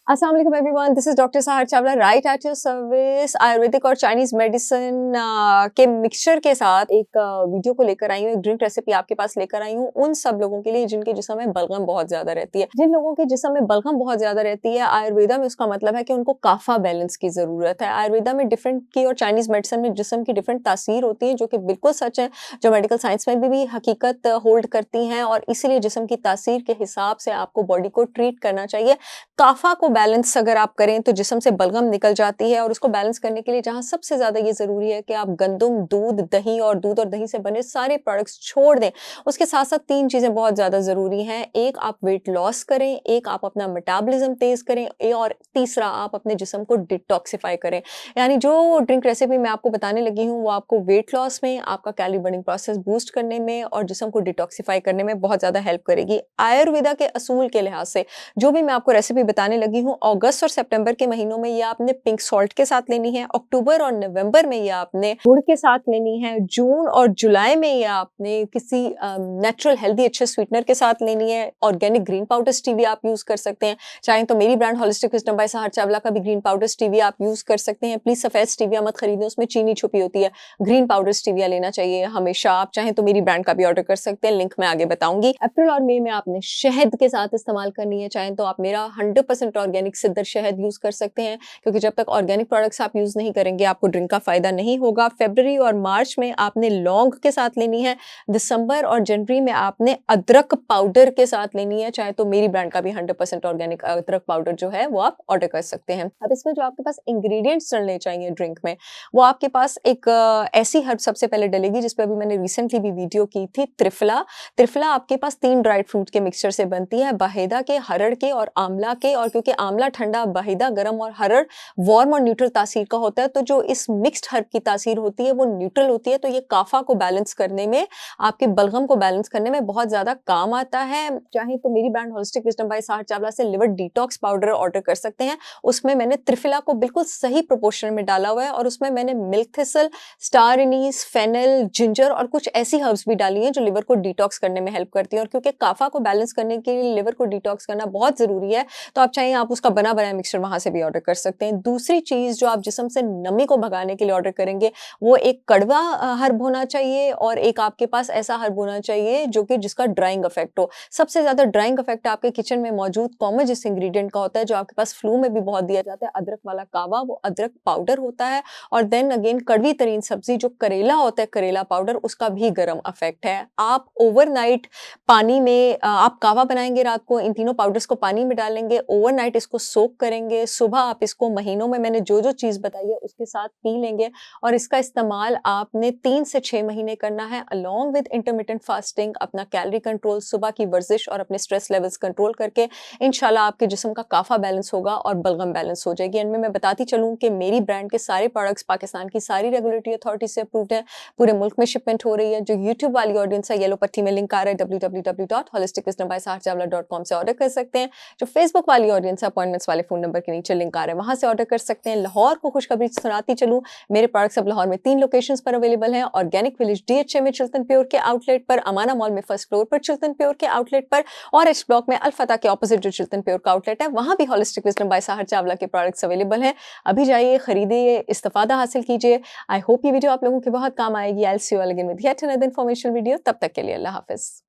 अस्सलाम वालेकुम everyone, this is doctor सहर Chawla right at your service. Ayurvedic और चाइनीज मेडिसिन के मिक्सचर के साथ एक वीडियो को लेकर आई हूँ, एक ड्रिंक रेसिपी आपके पास लेकर आई हूँ उन सब लोगों के लिए जिनके जिस्म में बलगम बहुत ज्यादा रहती है। जिन लोगों के जिस्म में बलगम बहुत ज्यादा रहती है, आयुर्वेदा में उसका मतलब है कि उनको काफा बैलेंस की जरूरत है। आयुर्वेदा में डिफरेंट की और चाइनीज मेडिसिन में जिस्म की डिफरेंट तासीर होती है, जो कि बिल्कुल सच है, जो मेडिकल साइंस में भी हकीकत होल्ड करती हैं, और इसीलिए जिस्म की तासीर के हिसाब से आपको बॉडी को ट्रीट करना चाहिए। काफा को बैलेंस अगर आप करें तो जिस्म से बलगम निकल जाती है, और उसको बैलेंस करने के लिए जहां सबसे ज्यादा ये जरूरी है कि आप गंदम, दूध, दही और दूध और दही से बने सारे प्रोडक्ट्स छोड़ दें। उसके साथ साथ तीन चीजें बहुत ज्यादा जरूरी हैं। एक, आप वेट लॉस करें, एक आप अपना मेटाबॉलिज्म तेज करें, और तीसरा आप अपने जिस्म को डिटॉक्सिफाई करें। यानी जो ड्रिंक रेसिपी मैं आपको बताने लगी हूँ वो आपको वेट लॉस में, आपका कैलोरी बर्निंग प्रोसेस बूस्ट करने में और जिस्म को डिटॉक्सिफाई करने में बहुत ज्यादा हेल्प करेगी। आयुर्वेदा के असूल के लिहाज से जो भी मैं आपको रेसिपी बताने लगी हूँ, अगस्त और सितंबर के महीनों में ये आपने पिंक सॉल्ट के साथ लेनी है, अक्टूबर और नवंबर में ये आपने गुड़ के साथ लेनी है, जून और जुलाई में ये आपने किसी नेचुरल हेल्दी अच्छे स्वीटनर के साथ लेनी है। ऑर्गेनिक ग्रीन पाउडर स्टीविया आप यूज कर सकते हैं, चाहे तो मेरी ब्रांड होलिस्टिक विजडम बाय सहर चावला का भी ग्रीन पाउडर स्टीविया आप यूज कर सकते हैं। प्लीज सफेद स्टीविया मत खरीदें, उसमें चीनी छुपी होती है। ग्रीन पाउडर स्टीविया लेना चाहिए हमेशा। आप चाहें तो मेरी ब्रांड का भी ऑर्डर कर सकते हैं, लिंक मैं आगे बताऊंगी। अप्रैल और मई में आपने शहद के साथ इस्तेमाल करनी है, चाहे तो आप मेरा 100% ऑर्गेनिक सिद्धर शहद यूज कर सकते हैं, क्योंकि जब तक ऑर्गेनिक प्रोडक्ट्स आप यूज नहीं करेंगे आपको ड्रिंक का फायदा नहीं होगा। फरवरी और मार्च में आपने लौंग के साथ लेनी है। दिसंबर और जनवरी में आपने अदरक पाउडर के साथ लेनी है, चाहे तो मेरी ब्रांड का भी 100% ऑर्गेनिक अदरक पाउडर जो है वो आप ऑर्डर कर सकते हैं। अब इसमें जो आपके पास इंग्रेडिएंट्स डलने चाहिए ड्रिंक में, वो आपके पास एक ऐसी हर्ब सबसे पहले डलेगी जिस पर अभी मैंने रिसेंटली भी वीडियो की थी, त्रिफला। त्रिफला आपके पास 3 ड्राइड फ्रूट के मिक्सचर से बनती है, बाहेदा के, हरड़ के और आंवला के। और क्योंकि आंवला ठंडा, बाहेदा गर्म और हरड़ वार्म और न्यूट्रल तासीर का होता है, तो जो इस मिक्स्ड हर्ब की तासीर होती है वो न्यूट्रल होती है, तो ये काफा को बैलेंस करने में, आपके बलगम को बैलेंस करने में बहुत ज्यादा काम आता है। चाहे तो मेरी ब्रांड होलिस्टिक विजडम बाय सहर चावला से लिवर डिटॉक्स पाउडर ऑर्डर कर सकते हैं। उसमें मैंने त्रिफला को बिल्कुल सही प्रोपोर्शन में डाला हुआ है, और उसमें मैंने milk thistle, star anise, fennel, ginger और कुछ ऐसी हर्ब्स भी डाली हैं जो लिवर को डिटॉक्स करने में हेल्प करती हैं। और क्योंकि काफा को बैलेंस करने के लिए लिवर को डिटॉक्स करना बहुत जरूरी है, तो आप चाहे आप उसका बना बनाया मिक्सचर वहां से भी ऑर्डर कर सकते हैं। दूसरी चीज जो आप जिस्म से नमी को भगाने के लिए ऑर्डर करेंगे, वो एक कड़वा हर्ब होना चाहिए, और एक आपके पास ऐसा हर्ब होना चाहिए जो कि जिसका ड्राइंग इफेक्ट हो। सबसे ज्यादा ड्राइंग इफेक्ट आपके किचन में मौजूद कॉमन जिस इंग्रेडिएंट का होता है, जो आपके पास फ्लू में भी बहुत दिया जाता है, अदरक वाला कावा, वो अदरक पाउडर होता है। और देन अगेन कड़वी तरीन सब्जी जो करेला होता है, करेला पाउडर, उसका भी गर्म इफेक्ट है। आप ओवरनाइट पानी में आप कावा बनाएंगे रात को, इन तीनों पाउडर्स को पानी में डालेंगे, ओवरनाइट इसको सोक करेंगे, सुबह आप इसको महीनों में मैंने जो जो चीज बताई है उसके साथ पी लेंगे। और इसका इस्तेमाल आपने 3 से 6 महीने करना है, अलोंग विद इंटरमिटेंट फास्टिंग, अपना कैलोरी कंट्रोल, सुबह की वर्जिश और अपने स्ट्रेस लेवल्स कंट्रोल करके इंशाल्लाह आपके जिस्म का काफा बैलेंस होगा और बलगम बैलेंस हो जाएगी। एंड में मैं बताती चलूं कि मेरी ब्रांड के सारे प्रोडक्ट्स पाकिस्तान की सारी रेगुलेटरी अथॉरिटी से अप्रूव्ड है, पूरे मुल्क में शिपमेंट हो रही है। जो यूट्यूब वाली ऑडियंस है, येलो पट्टी में लिंक आ रहा है, www.holisticwisdombysaharchawla.com से ऑर्डर कर सकते हैं। जो फेसबुक वाली ऑडियंस है, अपॉइंटमेंट्स वाले फोन नंबर के नीचे लिंक आ रहा है, वहां से ऑर्डर कर सकते हैं। लाहौर को खुशखबरी सुनाती चलूं, मेरे प्रोडक्ट्स अब लाहौर में 3 लोकेशंस पर अवेलेबल हैं। ऑर्गेनिक विलेज DHA में चिल्तन प्योर के आउटलेट पर, अमाना मॉल में फर्स्ट फ्लोर पर चिल्तन प्योर के आउटलेट पर, और एच ब्लॉक में अल-फतह के ऑपोजिट जो चिल्तन प्योर का आउटलेट है, वहां भी होलिस्टिक विजडम बाय सहर चावला के प्रोडक्ट्स अवेलेबल हैं। अभी जाइए, खरीदिए, इस्तेफादा हासिल कीजिए। आई होप ये वीडियो आप लोगों के बहुत काम आएगी। I will see you again with yet another informational video. तब तक के लिए अल्लाह हाफिज।